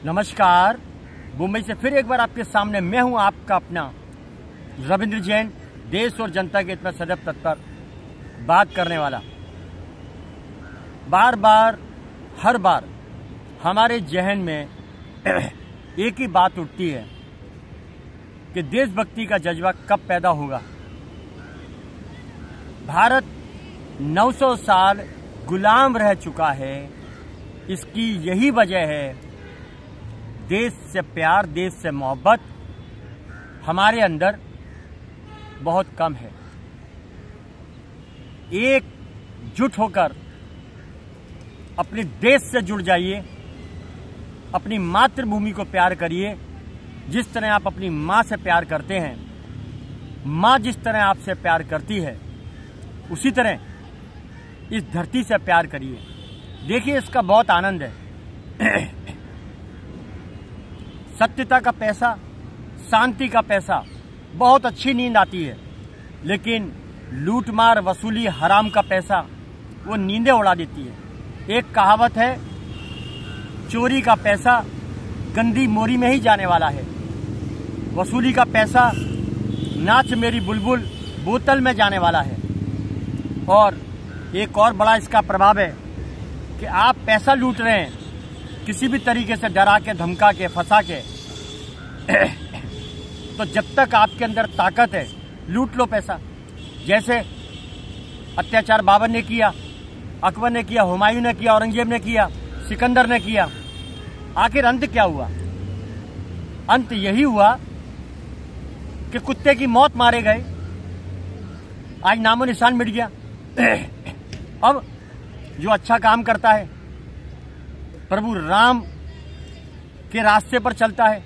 नमस्कार। मुंबई से फिर एक बार आपके सामने मैं हूं आपका अपना रविंद्र जैन, देश और जनता के हित में सदैव तत्पर बात करने वाला। बार बार हर बार हमारे जहन में एक ही बात उठती है कि देशभक्ति का जज्बा कब पैदा होगा। भारत 900 साल गुलाम रह चुका है। इसकी यही वजह है देश से प्यार, देश से मोहब्बत हमारे अंदर बहुत कम है। एकजुट होकर अपने देश से जुड़ जाइए, अपनी मातृभूमि को प्यार करिए। जिस तरह आप अपनी माँ से प्यार करते हैं, माँ जिस तरह आपसे प्यार करती है, उसी तरह इस धरती से प्यार करिए। देखिए, इसका बहुत आनंद है। सत्यता का पैसा, शांति का पैसा, बहुत अच्छी नींद आती है, लेकिन लूटमार, वसूली, हराम का पैसा वो नींदें उड़ा देती है। एक कहावत है, चोरी का पैसा गंदी मोरी में ही जाने वाला है, वसूली का पैसा नाच मेरी बुलबुल बोतल में जाने वाला है। और एक और बड़ा इसका प्रभाव है कि आप पैसा लूट रहे हैं किसी भी तरीके से, डरा के, धमका के, फंसा के, तो जब तक आपके अंदर ताकत है, लूट लो पैसा। जैसे अत्याचार बाबर ने किया, अकबर ने किया, हुमायूं ने किया, औरंगजेब ने किया, सिकंदर ने किया। आखिर अंत क्या हुआ? अंत यही हुआ कि कुत्ते की मौत मारे गए। आज नामो निशान मिट गया। अब जो अच्छा काम करता है, प्रभु राम के रास्ते पर चलता है,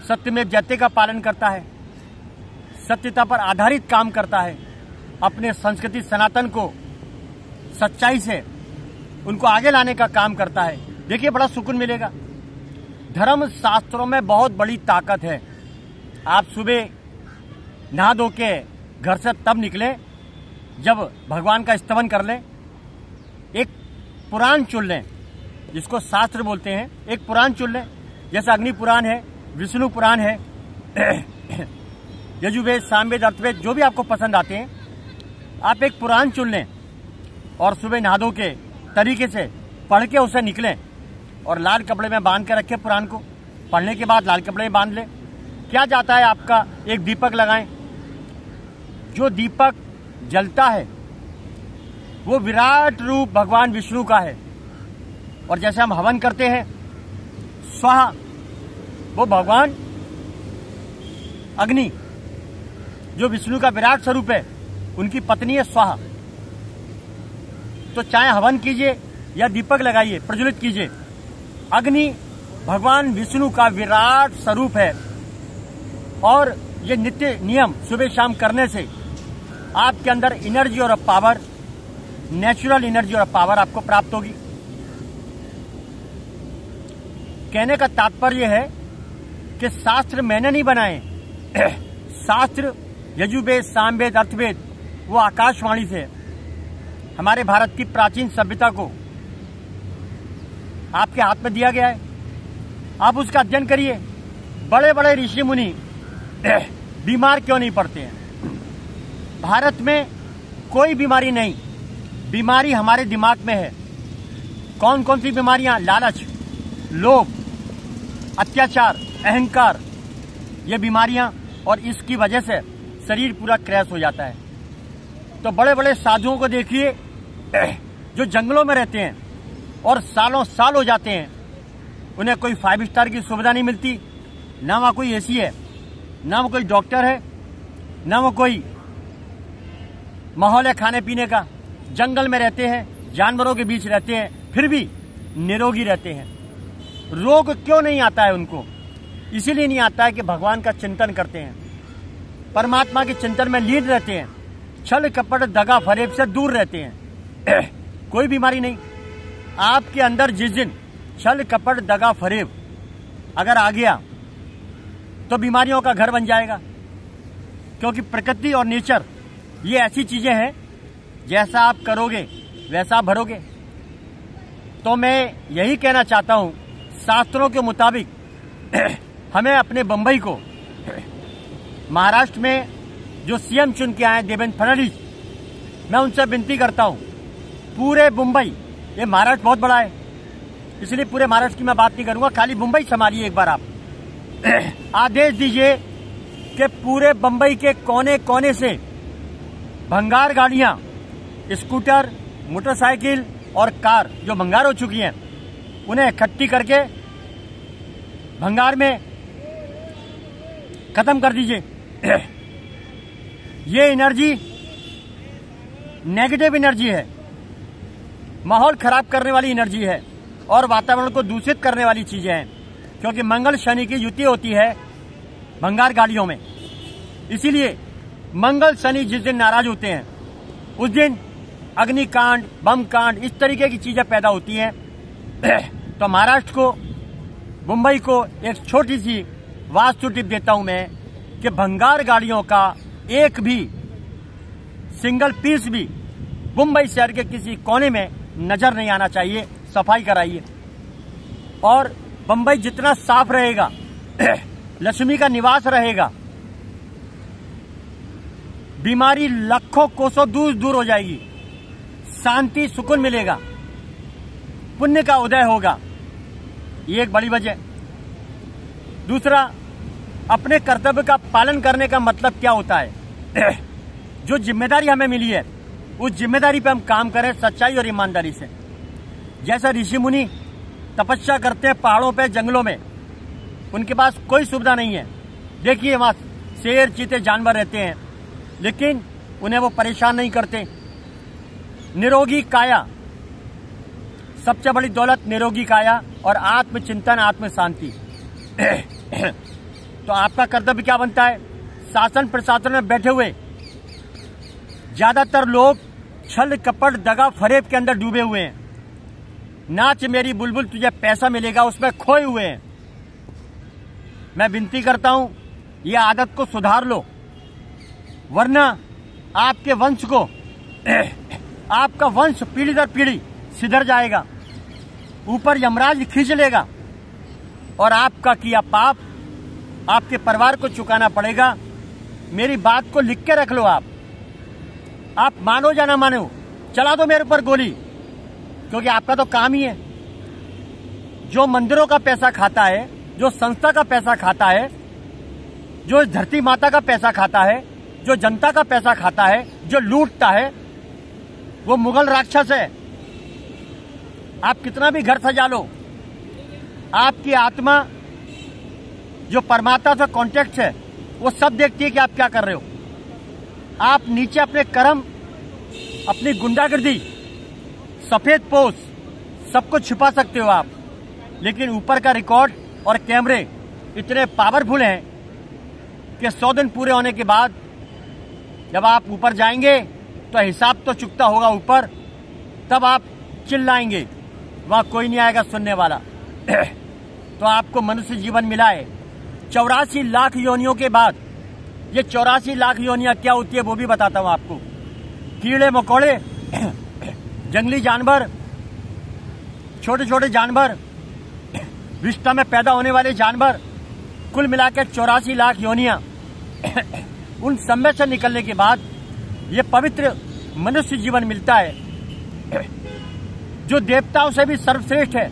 सत्यमेव जयते का पालन करता है, सत्यता पर आधारित काम करता है, अपने संस्कृति सनातन को सच्चाई से उनको आगे लाने का काम करता है, देखिए बड़ा सुकून मिलेगा। धर्म शास्त्रों में बहुत बड़ी ताकत है। आप सुबह नहा धो के घर से तब निकलें जब भगवान का स्तवन कर लें, एक पुराण चुन लें, जिसको शास्त्र बोलते हैं। एक पुराण चुन लें, जैसे अग्नि पुराण है, विष्णु पुराण है, यजुर्वेद, सामवेद, अर्थवेद, जो भी आपको पसंद आते हैं, आप एक पुराण चुन लें और सुबह नहा धो के तरीके से पढ़ के उसे निकलें और लाल कपड़े में बांध के रखें पुराण को। पढ़ने के बाद लाल कपड़े में बांध लें। क्या जाता है आपका, एक दीपक लगाएं। जो दीपक जलता है वो विराट रूप भगवान विष्णु का है। और जैसे हम हवन करते हैं, स्वाहा, वो भगवान अग्नि, जो विष्णु का विराट स्वरूप है, उनकी पत्नी है स्वाहा। तो चाहे हवन कीजिए या दीपक लगाइए, प्रज्वलित कीजिए, अग्नि भगवान विष्णु का विराट स्वरूप है। और ये नित्य नियम सुबह शाम करने से आपके अंदर एनर्जी और पावर, नेचुरल एनर्जी और पावर आपको प्राप्त होगी। कहने का तात्पर्य है कि शास्त्र मैंने नहीं बनाए। शास्त्र, यजुर्वेद, सामवेद, अर्थवेद, वो आकाशवाणी से हमारे भारत की प्राचीन सभ्यता को आपके हाथ में दिया गया है। आप उसका अध्ययन करिए। बड़े बड़े ऋषि मुनि बीमार क्यों नहीं पड़ते हैं? भारत में कोई बीमारी नहीं, बीमारी हमारे दिमाग में है। कौन कौन सी बीमारियां? लालच, लोभ, अत्याचार, अहंकार, ये बीमारियां, और इसकी वजह से शरीर पूरा क्रैश हो जाता है। तो बड़े बड़े साधुओं को देखिए जो जंगलों में रहते हैं और सालों साल हो जाते हैं, उन्हें कोई 5 स्टार की सुविधा नहीं मिलती, ना वहाँ कोई एसी है, ना वो कोई डॉक्टर है, ना वो कोई माहौल है खाने पीने का। जंगल में रहते हैं, जानवरों के बीच रहते हैं, फिर भी निरोगी रहते हैं। रोग क्यों नहीं आता है उनको? इसीलिए नहीं आता है कि भगवान का चिंतन करते हैं, परमात्मा के चिंतन में लीन रहते हैं, छल कपट दगा फरेब से दूर रहते हैं। कोई बीमारी नहीं। आपके अंदर जिस दिन छल कपट दगा फरेब अगर आ गया तो बीमारियों का घर बन जाएगा। क्योंकि प्रकृति और नेचर ये ऐसी चीजें हैं, जैसा आप करोगे वैसा भरोगे। तो मैं यही कहना चाहता हूं शास्त्रों के मुताबिक हमें अपने बंबई को महाराष्ट्र में जो सीएम चुन के आए देवेंद्र फडणवीस, मैं उनसे विनती करता हूं, पूरे मुंबई, ये महाराष्ट्र बहुत बड़ा है इसलिए पूरे महाराष्ट्र की मैं बात नहीं करूंगा, खाली मुंबई संभालिए एक बार आप। आदेश दीजिए कि पूरे मुंबई के कोने कोने से भंगार गाड़ियां, स्कूटर, मोटरसाइकिल और कार जो भंगार हो चुकी हैं उन्हें इकट्ठी करके भंगार में खत्म कर दीजिए। ये एनर्जी नेगेटिव एनर्जी है, माहौल खराब करने वाली एनर्जी है और वातावरण को दूषित करने वाली चीजें हैं, क्योंकि मंगल शनि की युति होती है भंगार गाड़ियों में। इसीलिए मंगल शनि जिस दिन नाराज होते हैं उस दिन अग्निकांड, बम कांड, इस तरीके की चीजें पैदा होती हैं। तो महाराष्ट्र को, मुंबई को एक छोटी सी वास्तु टिप देता हूं मैं कि भंगार गाड़ियों का एक भी सिंगल पीस भी मुंबई शहर के किसी कोने में नजर नहीं आना चाहिए। सफाई कराइए और मुंबई जितना साफ रहेगा, लक्ष्मी का निवास रहेगा, बीमारी लाखों कोसों दूर दूर हो जाएगी, शांति सुकून मिलेगा, पुण्य का उदय होगा। ये एक बड़ी वजह। दूसरा, अपने कर्तव्य का पालन करने का मतलब क्या होता है? जो जिम्मेदारी हमें मिली है उस जिम्मेदारी पे हम काम करें सच्चाई और ईमानदारी से। जैसा ऋषि मुनि तपस्या करते हैं पहाड़ों पे, जंगलों में, उनके पास कोई सुविधा नहीं है। देखिए वहां शेर, चीते, जानवर रहते हैं लेकिन उन्हें वो परेशान नहीं करते। निरोगी काया, सबसे बड़ी दौलत निरोगी काया और आत्मचिंतन, आत्म शांति। तो आपका कर्तव्य क्या बनता है? शासन प्रशासन में बैठे हुए ज्यादातर लोग छल कपट दगा फरेब के अंदर डूबे हुए हैं। नाच मेरी बुलबुल तुझे पैसा मिलेगा उसमें खोए हुए हैं। मैं विनती करता हूं ये आदत को सुधार लो, वरना आपके वंश को, आपका वंश पीढ़ी दर पीढ़ी सिधर जाएगा, ऊपर यमराज खींच लेगा और आपका किया पाप आपके परिवार को चुकाना पड़ेगा। मेरी बात को लिख के रख लो। आप मानो या ना मानो, चला दो मेरे ऊपर गोली, क्योंकि आपका तो काम ही है। जो मंदिरों का पैसा खाता है, जो संस्था का पैसा खाता है, जो धरती माता का पैसा खाता है, जो जनता का पैसा खाता है, जो लूटता है, वो मुगल राक्षस है। आप कितना भी घर सजा लो, आपकी आत्मा जो परमात्मा से कॉन्टेक्ट है वो सब देखती है कि आप क्या कर रहे हो। आप नीचे अपने कर्म, अपनी गुंडागर्दी, सफेद पोश सबको छिपा सकते हो आप, लेकिन ऊपर का रिकॉर्ड और कैमरे इतने पावरफुल हैं कि 100 दिन पूरे होने के बाद जब आप ऊपर जाएंगे तो हिसाब तो चुकता होगा ऊपर, तब आप चिल्लाएंगे, वहां कोई नहीं आएगा सुनने वाला। तो आपको मनुष्य जीवन मिला है 84 लाख योनियों के बाद। ये 84 लाख योनियां क्या होती है वो भी बताता हूं आपको। कीड़े मकोड़े, जंगली जानवर, छोटे छोटे जानवर, विष्ठा में पैदा होने वाले जानवर, कुल मिलाकर 84 लाख योनियां। उन सब में से निकलने के बाद ये पवित्र मनुष्य जीवन मिलता है जो देवताओं से भी सर्वश्रेष्ठ है।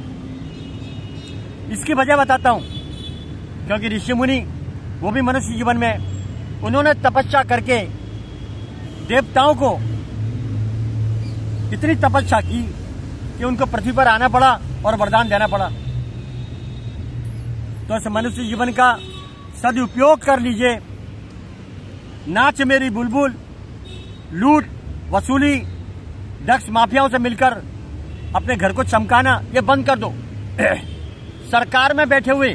इसकी वजह बताता हूं, क्योंकि ऋषि मुनि वो भी मनुष्य जीवन में उन्होंने तपस्या करके देवताओं को इतनी तपस्या की कि उनको पृथ्वी पर आना पड़ा और वरदान देना पड़ा। तो इस मनुष्य जीवन का सदुपयोग कर लीजिए। नाच मेरी बुलबुल, लूट, वसूली, ड्रग्स माफियाओं से मिलकर अपने घर को चमकाना ये बंद कर दो। सरकार में बैठे हुए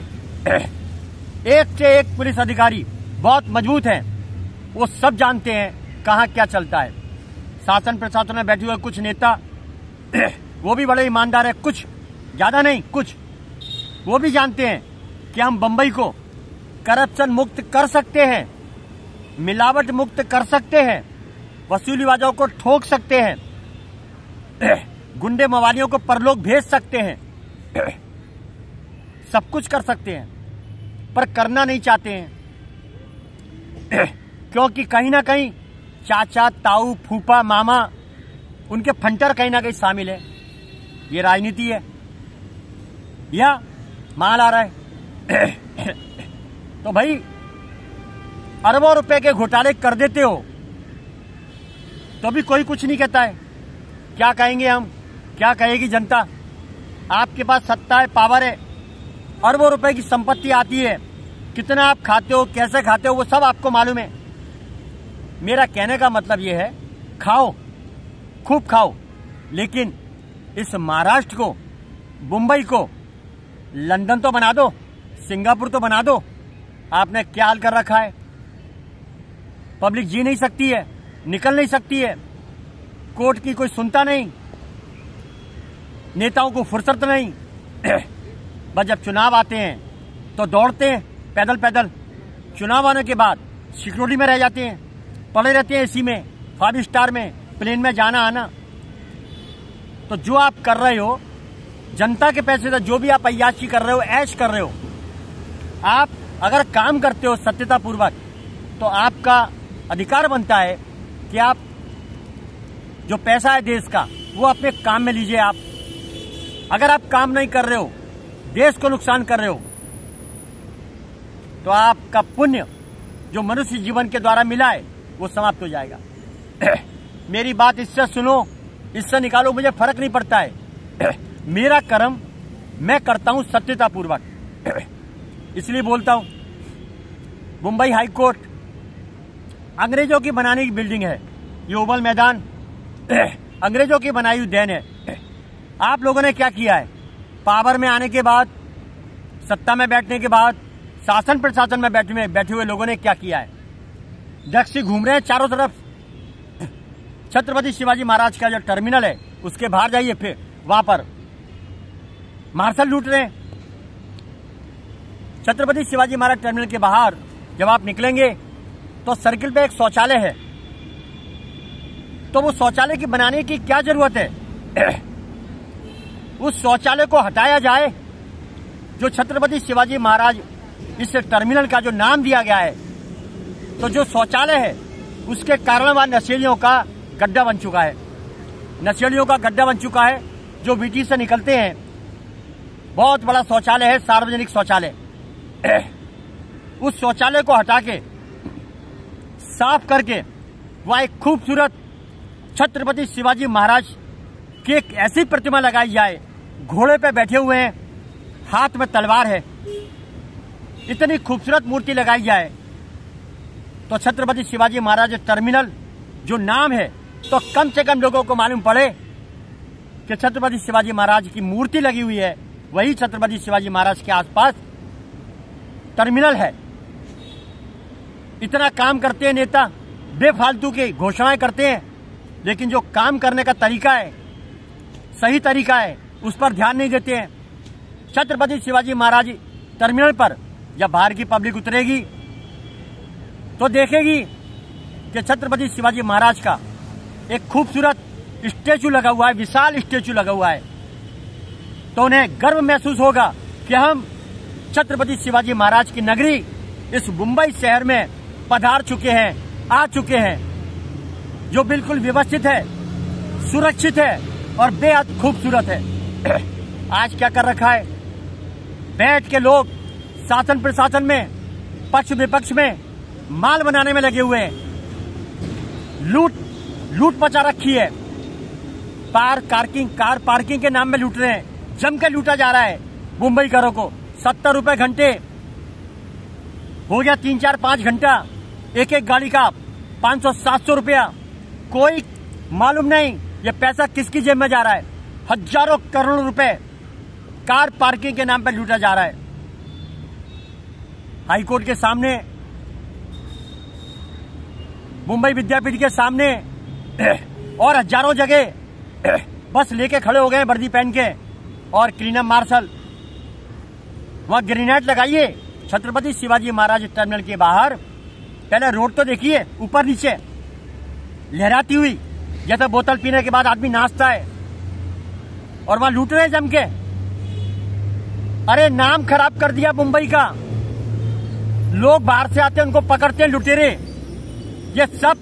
एक से एक पुलिस अधिकारी बहुत मजबूत हैं, वो सब जानते हैं कहां क्या चलता है। शासन प्रशासन में बैठे हुए कुछ नेता वो भी बड़े ईमानदार है, कुछ ज्यादा नहीं, कुछ वो भी जानते हैं कि हम बंबई को करप्शन मुक्त कर सकते हैं, मिलावट मुक्त कर सकते हैं, वसूलीबाजों को ठोक सकते हैं, गुंडे मवालियों को परलोक भेज सकते हैं। सब कुछ कर सकते हैं, पर करना नहीं चाहते हैं क्योंकि कहीं ना कहीं चाचा, ताऊ, फूफा, मामा, उनके फंटर कहीं ना कहीं शामिल है। ये राजनीति है या माल आ रहा है। तो भाई अरबों रुपए के घोटाले कर देते हो तो भी कोई कुछ नहीं कहता है। क्या कहेंगे हम, क्या कहेगी जनता? आपके पास सत्ता है, पावर है, अरबों रुपए की संपत्ति आती है, कितना आप खाते हो, कैसे खाते हो, वो सब आपको मालूम है। मेरा कहने का मतलब ये है, खाओ, खूब खाओ, लेकिन इस महाराष्ट्र को, मुंबई को लंदन तो बना दो, सिंगापुर तो बना दो। आपने क्या हाल कर रखा है? पब्लिक जी नहीं सकती है, निकल नहीं सकती है, कोर्ट की कोई सुनता नहीं, नेताओं को फुर्सत नहीं। बस जब चुनाव आते हैं तो दौड़ते हैं पैदल पैदल, चुनाव आने के बाद सिक्योरिटी में रह जाते हैं, पड़े रहते हैं एसी में, 5 स्टार में, प्लेन में जाना आना। तो जो आप कर रहे हो जनता के पैसे से, जो भी आप अय्याशी कर रहे हो, ऐश कर रहे हो, आप अगर काम करते हो सत्यतापूर्वक तो आपका अधिकार बनता है कि आप जो पैसा है देश का वो अपने काम में लीजिए। आप अगर आप काम नहीं कर रहे हो, देश को नुकसान कर रहे हो, तो आपका पुण्य जो मनुष्य जीवन के द्वारा मिला है वो समाप्त हो जाएगा। मेरी बात इससे सुनो, इससे निकालो, मुझे फर्क नहीं पड़ता है। मेरा कर्म मैं करता हूं सत्यतापूर्वक, इसलिए बोलता हूं। मुंबई हाई कोर्ट अंग्रेजों की बनाने की बिल्डिंग है, ये ओवल मैदान अंग्रेजों की बनाई हुई देन है। आप लोगों ने क्या किया है? पावर में आने के बाद, सत्ता में बैठने के बाद, शासन प्रशासन में बैठे हुए लोगों ने क्या किया है? दक्षिण घूम रहे हैं चारों तरफ। छत्रपति शिवाजी महाराज का जो टर्मिनल है उसके बाहर जाइए, फिर वहां पर मार्शल लूट रहे हैं। छत्रपति शिवाजी महाराज टर्मिनल के बाहर जब आप निकलेंगे तो सर्किल पे एक शौचालय है, तो वो शौचालय की बनाने की क्या जरूरत है? उस शौचालय को हटाया जाए। जो छत्रपति शिवाजी महाराज इस टर्मिनल का जो नाम दिया गया है, तो जो शौचालय है उसके कारण वह नशेड़ियों का गड्ढा बन चुका है। नशेड़ियों का गड्ढा बन चुका है। जो बीटी से निकलते हैं, बहुत बड़ा शौचालय है, सार्वजनिक शौचालय। उस शौचालय को हटा के साफ करके वह एक खूबसूरत छत्रपति शिवाजी महाराज की एक ऐसी प्रतिमा लगाई जाए, घोड़े पे बैठे हुए हैं, हाथ में तलवार है, इतनी खूबसूरत मूर्ति लगाई जाए तो छत्रपति शिवाजी महाराज टर्मिनल जो नाम है, तो कम से कम लोगों को मालूम पड़े कि छत्रपति शिवाजी महाराज की मूर्ति लगी हुई है, वही छत्रपति शिवाजी महाराज के आसपास टर्मिनल है। इतना काम करते हैं नेता, बेफालतू की घोषणाएं करते हैं, लेकिन जो काम करने का तरीका है, सही तरीका है, उस पर ध्यान नहीं देते हैं। छत्रपति शिवाजी महाराज टर्मिनल पर जब बाहर की पब्लिक उतरेगी तो देखेगी कि छत्रपति शिवाजी महाराज का एक खूबसूरत स्टेचू लगा हुआ है, विशाल स्टेचू लगा हुआ है, तो उन्हें गर्व महसूस होगा कि हम छत्रपति शिवाजी महाराज की नगरी इस मुंबई शहर में पधार चुके हैं, आ चुके हैं, जो बिल्कुल व्यवस्थित है, सुरक्षित है और बेहद खूबसूरत है। आज क्या कर रखा है? बैठ के लोग शासन प्रशासन में, पक्ष विपक्ष में माल बनाने में लगे हुए हैं। लूट मचा रखी है। कार पार्किंग के नाम में लूट रहे हैं, जम के लूटा जा रहा है मुंबई घरों को। 70 रुपए घंटे हो गया, 3, 4, 5 घंटा, एक एक गाड़ी का 500-700 रुपया। कोई मालूम नहीं ये पैसा किसकी जेब में जा रहा है। हजारों करोड़ों रुपए कार पार्किंग के नाम पर लूटा जा रहा है। हाईकोर्ट के सामने, मुंबई विद्यापीठ के सामने और हजारों जगह बस लेके खड़े हो गए वर्दी पहन के, और क्लीनअप मार्शल। वहां ग्रेनेड लगाइए छत्रपति शिवाजी महाराज टर्मिनल के बाहर। पहले रोड तो देखिए, ऊपर नीचे लहराती हुई, जैसे बोतल पीने के बाद आदमी नाचता है, और वहां लूट रहे हैं जम के। अरे नाम खराब कर दिया मुंबई का। लोग बाहर से आते हैं, उनको पकड़ते हैं लुटेरे। ये सब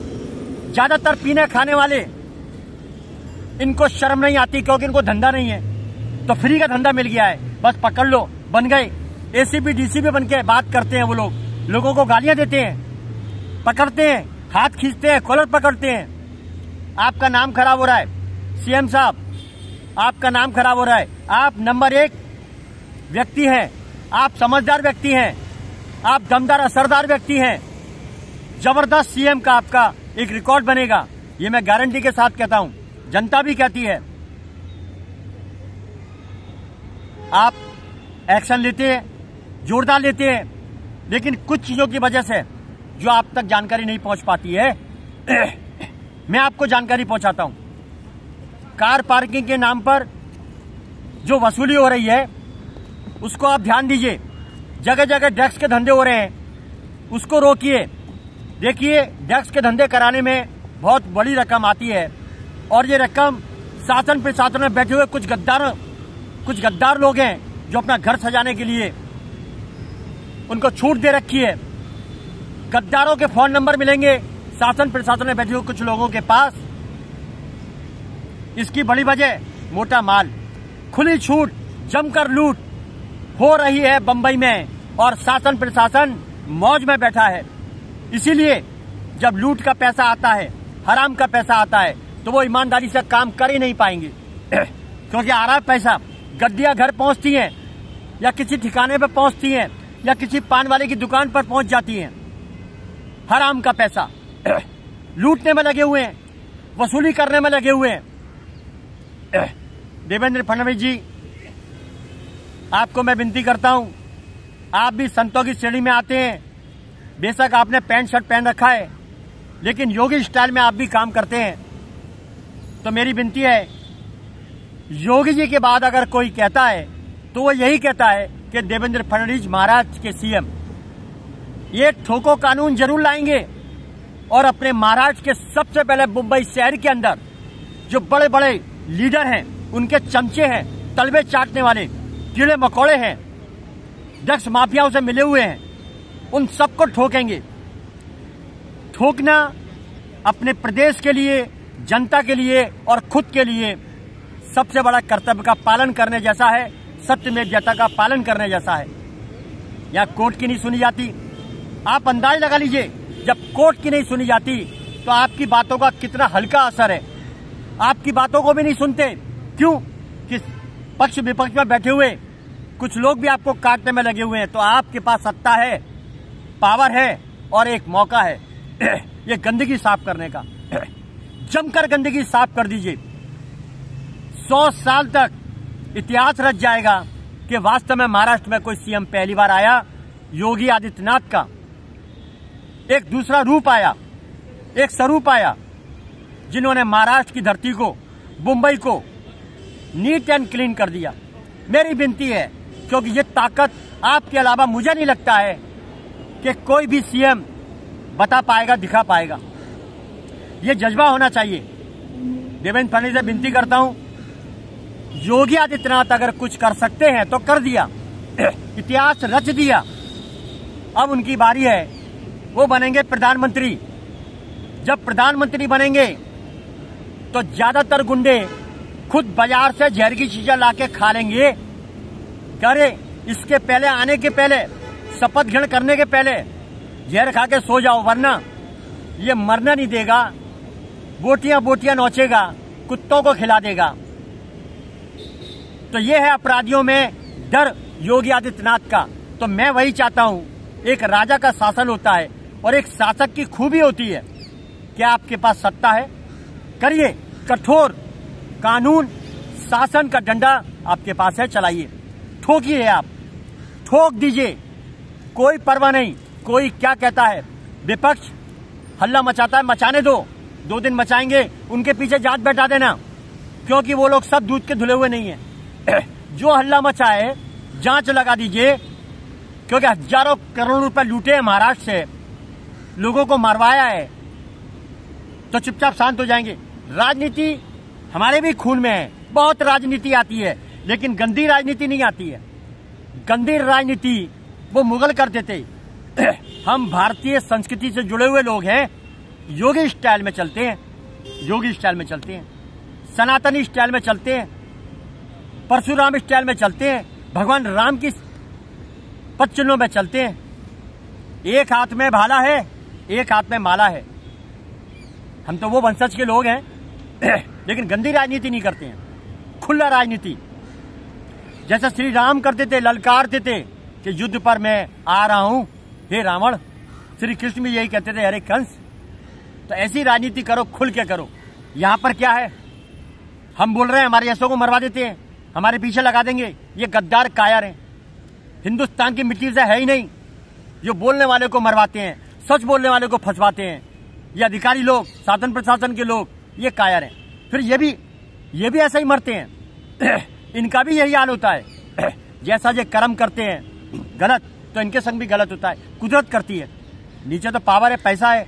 ज्यादातर पीने खाने वाले, इनको शर्म नहीं आती क्योंकि इनको धंधा नहीं है, तो फ्री का धंधा मिल गया है, बस पकड़ लो, बन गए। एसीपी डीसीपी बन के बात करते हैं वो लोग, लोगों को गालियां देते हैं, पकड़ते हैं, हाथ खींचते हैं, कॉलर पकड़ते हैं। आपका नाम खराब हो रहा है सीएम साहब, आपका नाम खराब हो रहा है। आप नंबर 1 व्यक्ति हैं, आप समझदार व्यक्ति हैं, आप दमदार असरदार व्यक्ति हैं। जबरदस्त सीएम का आपका एक रिकॉर्ड बनेगा, ये मैं गारंटी के साथ कहता हूं, जनता भी कहती है। आप एक्शन लेते हैं, जोरदार लेते हैं, लेकिन कुछ चीजों की वजह से जो आप तक जानकारी नहीं पहुंच पाती है, मैं आपको जानकारी पहुंचाता हूं। कार पार्किंग के नाम पर जो वसूली हो रही है उसको आप ध्यान दीजिए। जगह जगह ड्रग्स के धंधे हो रहे हैं, उसको रोकिए। देखिए, ड्रग्स के धंधे कराने में बहुत बड़ी रकम आती है, और ये रकम शासन प्रशासन में बैठे हुए कुछ गद्दार लोग हैं जो अपना घर सजाने के लिए उनको छूट दे रखी है। गद्दारों के फोन नंबर मिलेंगे शासन प्रशासन में बैठे हुए कुछ लोगों के पास। इसकी बड़ी वजह मोटा माल, खुली छूट, जमकर लूट हो रही है बंबई में, और शासन प्रशासन मौज में बैठा है। इसीलिए जब लूट का पैसा आता है, हराम का पैसा आता है, तो वो ईमानदारी से काम कर ही नहीं पाएंगे क्योंकि आ रहा है पैसा, गड्डियां घर पहुंचती हैं या किसी ठिकाने पर पहुंचती हैं या किसी पान वाले की दुकान पर पहुंच जाती हैं। हराम का पैसा लूटने में लगे हुए हैं, वसूली करने में लगे हुए हैं। देवेंद्र फडणवीस जी, आपको मैं विनती करता हूं, आप भी संतों की श्रेणी में आते हैं। बेशक आपने पैंट शर्ट पहन रखा है, लेकिन योगी स्टाइल में आप भी काम करते हैं। तो मेरी विनती है, योगी जी के बाद अगर कोई कहता है तो वो यही कहता है कि देवेंद्र फडणवीस महाराष्ट्र के सीएम ये ठोको कानून जरूर लाएंगे, और अपने महाराष्ट्र के सबसे पहले मुंबई शहर के अंदर जो बड़े बड़े लीडर हैं, उनके चमचे हैं, तलवे चाटने वाले कीड़े मकोड़े हैं, ड्रग्स माफियाओं से मिले हुए हैं, उन सबको ठोकेंगे। ठोकना अपने प्रदेश के लिए, जनता के लिए और खुद के लिए सबसे बड़ा कर्तव्य का पालन करने जैसा है, सत्यमेव जयते का पालन करने जैसा है। यहाँ कोर्ट की नहीं सुनी जाती। आप अंदाज लगा लीजिए, जब कोर्ट की नहीं सुनी जाती तो आपकी बातों का कितना हल्का असर है। आपकी बातों को भी नहीं सुनते, क्यों? कि पक्ष विपक्ष में बैठे हुए कुछ लोग भी आपको काटने में लगे हुए हैं। तो आपके पास सत्ता है, पावर है और एक मौका है ये गंदगी साफ करने का। जमकर गंदगी साफ कर दीजिए। 100 साल तक इतिहास रच जाएगा कि वास्तव में महाराष्ट्र में कोई सीएम पहली बार आया, योगी आदित्यनाथ का एक दूसरा रूप आया, एक स्वरूप आया, जिन्होंने महाराष्ट्र की धरती को, मुंबई को नीट एंड क्लीन कर दिया। मेरी विनती है, क्योंकि ये ताकत आपके अलावा मुझे नहीं लगता है कि कोई भी सीएम बता पाएगा, दिखा पाएगा। ये जज्बा होना चाहिए। देवेंद्र फडणवीस से विनती करता हूं, योगी आदित्यनाथ अगर कुछ कर सकते हैं तो कर दिया, इतिहास रच दिया। अब उनकी बारी है, वो बनेंगे प्रधानमंत्री। जब प्रधानमंत्री बनेंगे तो ज्यादातर गुंडे खुद बाजार से जहर की चीजें लाके खा लेंगे। करे इसके पहले, आने के पहले, शपथ ग्रहण करने के पहले जहर खा के सो जाओ, वरना ये मरना नहीं देगा, बोटियां बोटियां नोचेगा, कुत्तों को खिला देगा। तो ये है अपराधियों में डर योगी आदित्यनाथ का। तो मैं वही चाहता हूं, एक राजा का शासन होता है और एक शासक की खूबी होती है कि आपके पास सत्ता है, करिए, कठोर कानून शासन का डंडा आपके पास है, चलाइए, ठोकिए, आप ठोक दीजिए, कोई परवाह नहीं कोई क्या कहता है। विपक्ष हल्ला मचाता है, मचाने दो, 2 दिन मचाएंगे, उनके पीछे जांच बैठा देना, क्योंकि वो लोग सब दूध के धुले हुए नहीं है। जो हल्ला मचाए जांच लगा दीजिए, क्योंकि हजारों करोड़ रुपए लूटे हैं महाराष्ट्र से, लोगों को मरवाया है, तो चुपचाप शांत हो जाएंगे। राजनीति हमारे भी खून में है, बहुत राजनीति आती है, लेकिन गंदी राजनीति नहीं आती है। गंदी राजनीति वो मुगल करते थे। हम भारतीय संस्कृति से जुड़े हुए लोग हैं, योगी स्टाइल में चलते हैं, योगी स्टाइल में चलते हैं, सनातनी स्टाइल में चलते हैं, परशुराम स्टाइल में चलते हैं, भगवान राम की पद चिन्हों में चलते हैं। एक हाथ में भाला है, एक हाथ में माला है। हम तो वो वंशज के लोग हैं, लेकिन गंदी राजनीति नहीं करते हैं, खुला राजनीति। जैसे श्री राम करते थे, ललकारते थे कि युद्ध पर मैं आ रहा हूं हे रावण। श्री कृष्ण भी यही कहते थे, हरे कंस। तो ऐसी राजनीति करो, खुल के करो। यहां पर क्या है, हम बोल रहे हैं हमारे ऐसों को मरवा देते हैं, हमारे पीछे लगा देंगे। ये गद्दार कायर हैं, हिंदुस्तान की मिट्टी से है ही नहीं। जो बोलने वाले को मरवाते हैं, सच बोलने वाले को फंसवाते हैं, ये अधिकारी लोग, शासन प्रशासन के लोग, ये कायर हैं। फिर ये भी ऐसा ही मरते हैं। इनका भी यही हाल होता है। जैसा ये कर्म करते हैं गलत, तो इनके संग भी गलत होता है। कुदरत करती है, नीचे तो पावर है, पैसा है,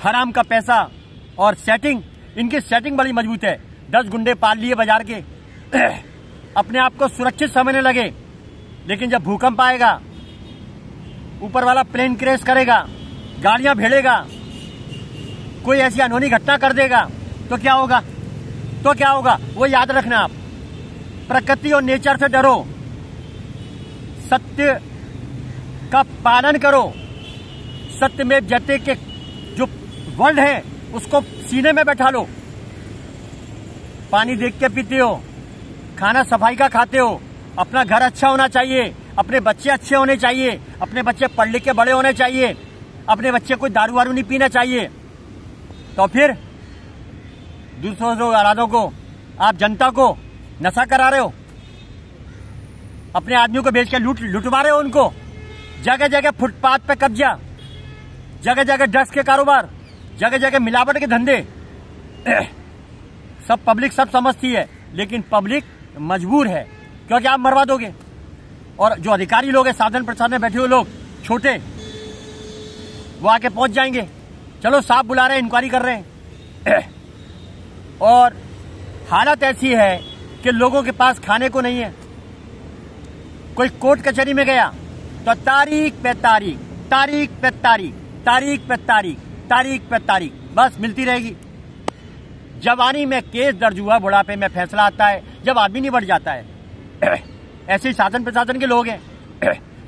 हराम का पैसा और सेटिंग। इनकी सेटिंग बड़ी मजबूत है। 10 गुंडे पाल लिए बाजार के, अपने आप को सुरक्षित समझने लगे। लेकिन जब भूकंप आएगा, ऊपर वाला प्लेन क्रैश करेगा, गाड़ियां भेड़ेगा, कोई ऐसी अनहोनी घटना कर देगा, तो क्या होगा? वो याद रखना आप। प्रकृति और नेचर से डरो, सत्य का पालन करो, सत्य में जयते के जो वर्ड है उसको सीने में बैठा लो। पानी देख के पीते हो, खाना सफाई का खाते हो, अपना घर अच्छा होना चाहिए, अपने बच्चे अच्छे होने चाहिए, अपने बच्चे पढ़ लिख के बड़े होने चाहिए, अपने बच्चे कोई दारू वारू नहीं पीना चाहिए। तो फिर दूसरों औलादों को, आप जनता को नशा करा रहे हो, अपने आदमियों को बेच के लुटवा रहे हो उनको। जगह जगह फुटपाथ पे कब्जा, जगह जगह ड्रग्स के कारोबार, जगह जगह मिलावट के धंधे। सब पब्लिक सब समझती है, लेकिन पब्लिक मजबूर है, क्योंकि आप मरवा दोगे। और जो अधिकारी लोग हैं, साधन प्रशासन में बैठे हुए लोग छोटे, वो आके पहुंच जाएंगे। चलो साहब बुला रहे हैं, इंक्वायरी कर रहे हैं। और हालत ऐसी है कि लोगों के पास खाने को नहीं है। कोई कोर्ट कचहरी में गया तो तारीख पे तारीख, तारीख पे तारीख, तारीख पे तारीख, तारीख पे तारीख बस मिलती रहेगी। जवानी में केस दर्ज हुआ, बुढ़ापे में फैसला आता है, जब आदमी नहीं बढ़ जाता है। ऐसे ही शासन प्रशासन के लोग हैं,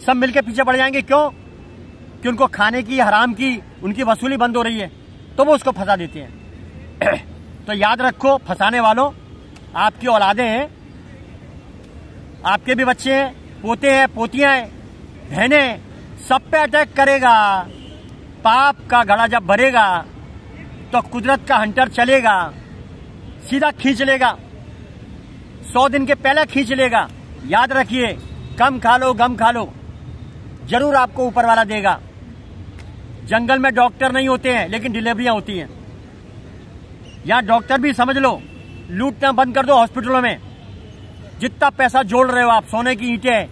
सब मिलके पीछे पड़ जाएंगे। क्यों? कि उनको खाने की, हराम की, उनकी वसूली बंद हो रही है, तो वो उसको फंसा देते हैं। तो याद रखो, फंसाने वालों, आपकी औलादें हैं, आपके भी बच्चे हैं, पोते हैं, पोतियां हैं, बहनें, सब पे अटैक करेगा। पाप का घड़ा जब भरेगा तो कुदरत का हंटर चलेगा, सीधा खींच लेगा, 100 दिन के पहले खींच लेगा। याद रखिए, कम खा लो, गम खा लो, जरूर आपको ऊपर वाला देगा। जंगल में डॉक्टर नहीं होते हैं, लेकिन डिलीवरियां होती हैं। यहां डॉक्टर भी समझ लो, लूटना बंद कर दो। हॉस्पिटलों में जितना पैसा जोड़ रहे हो आप, सोने की ईंटें,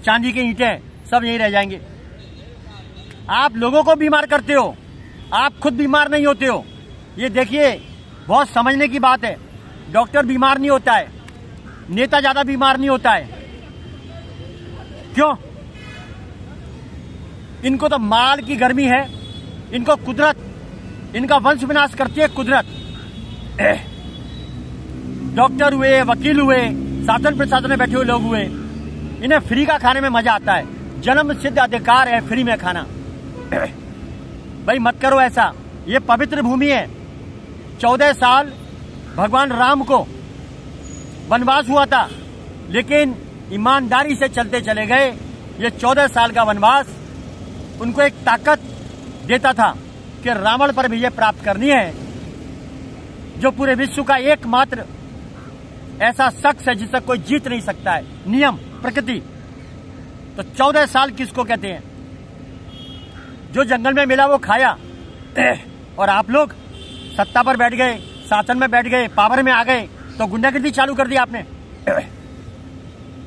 चांदी की ईंटें, सब यहीं रह जाएंगे। आप लोगों को बीमार करते हो, आप खुद बीमार नहीं होते हो। ये देखिए, बहुत समझने की बात है। डॉक्टर बीमार नहीं होता है, नेता ज्यादा बीमार नहीं होता है। क्यों? इनको तो माल की गर्मी है, इनको कुदरत, इनका वंश विनाश करती है कुदरत। डॉक्टर हुए, वकील हुए, शासन प्रशासन में बैठे हुए लोग हुए, इन्हें फ्री का खाने में मजा आता है। जन्म सिद्ध अधिकार है फ्री में खाना। भाई मत करो ऐसा, ये पवित्र भूमि है। 14 साल भगवान राम को वनवास हुआ था, लेकिन ईमानदारी से चलते चले गए। ये 14 साल का वनवास उनको एक ताकत देता था कि रावण पर विजय प्राप्त करनी है, जो पूरे विश्व का एकमात्र ऐसा शख्स है जिसे कोई जीत नहीं सकता है। नियम, प्रकृति। तो 14 साल किसको कहते हैं? जो जंगल में मिला वो खाया। और आप लोग सत्ता पर बैठ गए, शासन में बैठ गए, पावर में आ गए, तो गुंडागर्दी चालू कर दी आपने।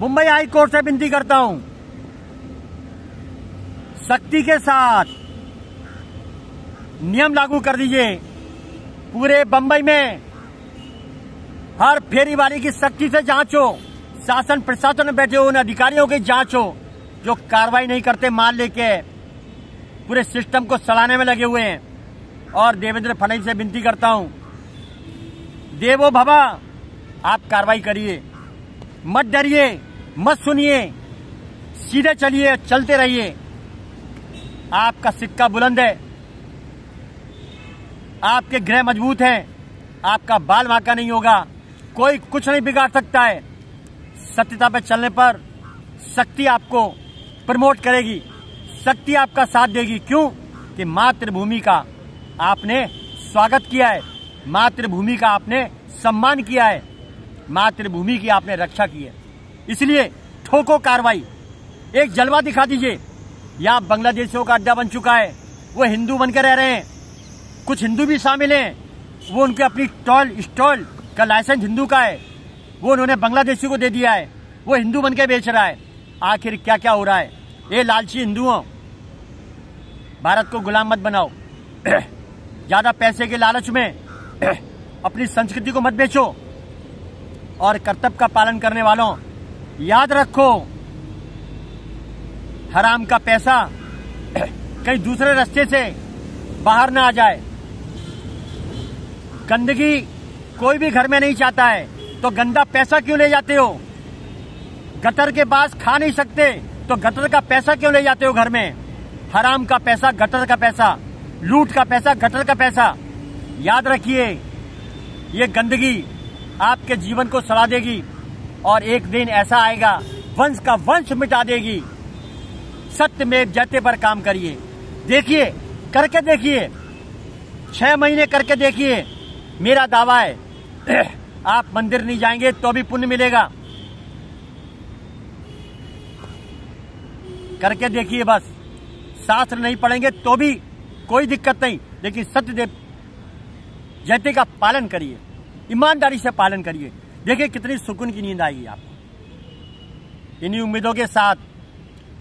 मुंबई हाई कोर्ट से विनती करता हूं, सख्ती के साथ नियम लागू कर दीजिए। पूरे बंबई में हर फेरीवाली की सख्ती से जांचो, शासन प्रशासन में बैठे उन अधिकारियों की जांच हो जो कार्रवाई नहीं करते, माल लेके पूरे सिस्टम को सड़ाने में लगे हुए हैं। और देवेंद्र फडणवीस से विनती करता हूं, देवो भवा, आप कार्रवाई करिए, मत डरिए, मत सुनिए, सीधे चलिए, चलते रहिए। आपका सिक्का बुलंद है, आपके ग्रह मजबूत हैं, आपका बाल बांका नहीं होगा, कोई कुछ नहीं बिगाड़ सकता है। सत्यता पर चलने पर शक्ति आपको प्रमोट करेगी, शक्ति आपका साथ देगी। क्यों? कि मातृभूमि का आपने स्वागत किया है, मातृभूमि का आपने सम्मान किया है, मातृभूमि की आपने रक्षा की है। इसलिए ठोको कार्रवाई, एक जलवा दिखा दीजिए। यहाँ बांग्लादेशियों का अड्डा बन चुका है, वो हिंदू बनकर रह रहे हैं, कुछ हिंदू भी शामिल हैं, वो उनके अपनी स्टॉल का लाइसेंस हिंदू का है, वो उन्होंने बांग्लादेशी को दे दिया है, वो हिंदू बनकर बेच रहा है। आखिर क्या क्या हो रहा है? ये लालची हिंदुओं, भारत को गुलाम मत बनाओ, ज्यादा पैसे के लालच में अपनी संस्कृति को मत बेचो। और कर्तव्य का पालन करने वालों, याद रखो, हराम का पैसा कहीं दूसरे रास्ते से बाहर ना आ जाए। गंदगी कोई भी घर में नहीं चाहता है, तो गंदा पैसा क्यों ले जाते हो? गटर के पास खा नहीं सकते, तो गटर का पैसा क्यों ले जाते हो घर में? हराम का पैसा, गटर का पैसा, लूट का पैसा, गटर का पैसा। याद रखिए, ये गंदगी आपके जीवन को सड़ा देगी और एक दिन ऐसा आएगा, वंश का वंश मिटा देगी। सत्यमेव जयते पर काम करिए, देखिए, करके देखिए, 6 महीने करके देखिए। मेरा दावा है आप मंदिर नहीं जाएंगे तो भी पुण्य मिलेगा। करके देखिए, बस शास्त्र नहीं पढ़ेंगे तो भी कोई दिक्कत नहीं, लेकिन सत्यदेव जयते का पालन करिए, ईमानदारी से पालन करिए। देखिए कितनी सुकून की नींद आएगी आपको। इन्हीं उम्मीदों के साथ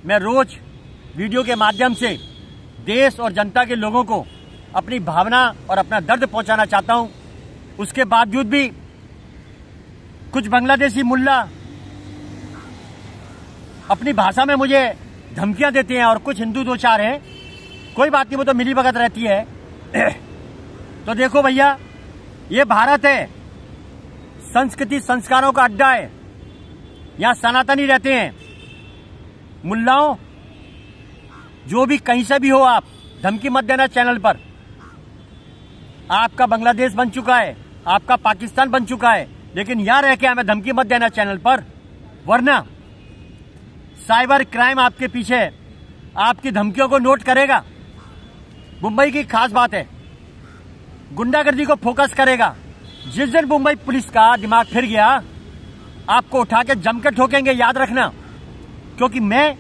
मैं रोज वीडियो के माध्यम से देश और जनता के लोगों को अपनी भावना और अपना दर्द पहुंचाना चाहता हूं। उसके बावजूद भी कुछ बांग्लादेशी मुल्ला अपनी भाषा में मुझे धमकियां देते हैं और कुछ हिंदू 2-4 हैं, कोई बात नहीं, वो तो मिली भगत रहती है। तो देखो भैया, ये भारत है, संस्कृति संस्कारों का अड्डा है, यहां सनातनी रहते हैं। मुल्लाओं, जो भी कहीं से भी हो, आप धमकी मत देना चैनल पर। आपका बांग्लादेश बन चुका है, आपका पाकिस्तान बन चुका है, लेकिन यहां रह के हमें धमकी मत देना चैनल पर, वरना साइबर क्राइम आपके पीछे आपकी धमकियों को नोट करेगा। मुंबई की खास बात है, गुंडागर्दी को फोकस करेगा। जिस दिन मुंबई पुलिस का दिमाग फिर गया, आपको उठा के जमकर ठोकेंगे, याद रखना। क्योंकि मैं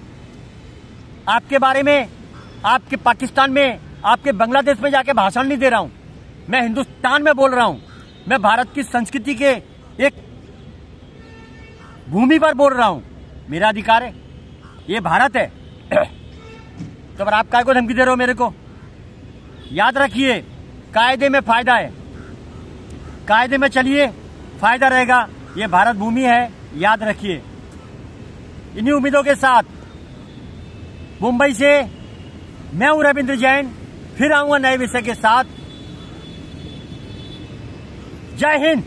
आपके बारे में, आपके पाकिस्तान में, आपके बांग्लादेश में जाके भाषण नहीं दे रहा हूं, मैं हिंदुस्तान में बोल रहा हूं। मैं भारत की संस्कृति के एक भूमि पर बोल रहा हूं, मेरा अधिकार है, ये भारत है। तो पर आप काय को धमकी दे रहे हो मेरे को? याद रखिए, कायदे में फायदा है, कायदे में चलिए, फायदा रहेगा। ये भारत भूमि है, याद रखिए। इन्हीं उम्मीदों के साथ मुंबई से मैं हूं रविंद्र जैन, फिर आऊंगा नए विषय के साथ। जय हिंद।